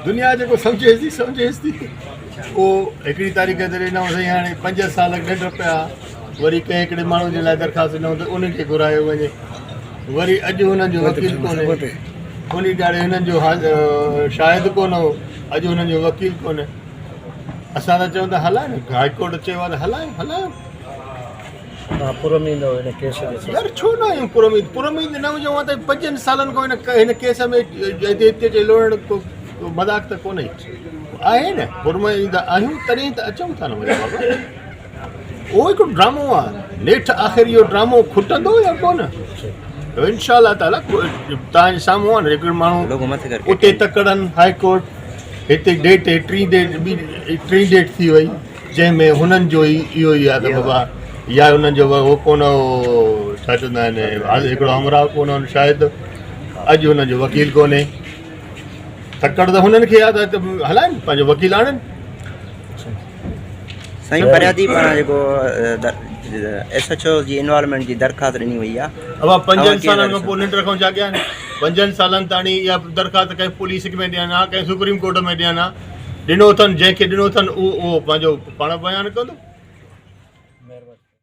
दुनिया जेको सम्झेसि थी उहो हिकिड़ी तारीख़ ते ॾिनऊं साईं हाणे 5 साल गॾु पिया वरी कंहिं हिकिड़े माण्हू जे लाइ दरख़्वास्त ॾिनऊं त उनखे घुरायो वञे वरी अॼु हुननि जो वकील कोन्हे उन ॾाढे हिननि जो शायदि कोन हो अॼु हुननि जो वकील कोन्हे असां त चऊं था हलायूं हाई कोर्ट चयो आहे त हलायूं यार छो न आहियूं पुरमीद न हुजूं त 5 सालनि खां हिन केस में हिते लोड़ण मज़ाक त कोन्हे आहे न पुरमीद आहियूं तॾहिं त अचूं था न वरी बाबा उहो हिकिड़ो ड्रामो आहे नेठि आख़िर इहो ड्रामो खुटंदो या कोन इंशा ताला तव्हांजे साम्हूं आहे न हिकिड़ो माण्हू उते तकड़नि हाई कोर्ट हिते डेट टी डेट थी वई जंहिंमें हुननि जो इहो ई आहे त बाबा या हुननि जो उहो कोन हो छा चवंदा आहिनि हिकिड़ो अमराव कोन हो शायदि अॼु हुननि जो वकील कोन्हे तकड़ त हुननि खे आहे त हलाइनि पंहिंजो वकील आणनि साईं फरियादी पारां जेको SHO जी इन्वॉल्वमेंट जी दरख़्वास्त ॾिनी वई आहे अब 5 सालनि खां पोइ निंड खां जाॻिया आहिनि 5 सालनि ताणी इहा दरख़्वास्त कंहिं पुलिस में ॾियनि हा कंहिं सुप्रीम कोर्ट में ॾियनि हा ॾिनो अथनि जंहिंखे ॾिनो अथनि उहो पंहिंजो पाण बयानु कंदो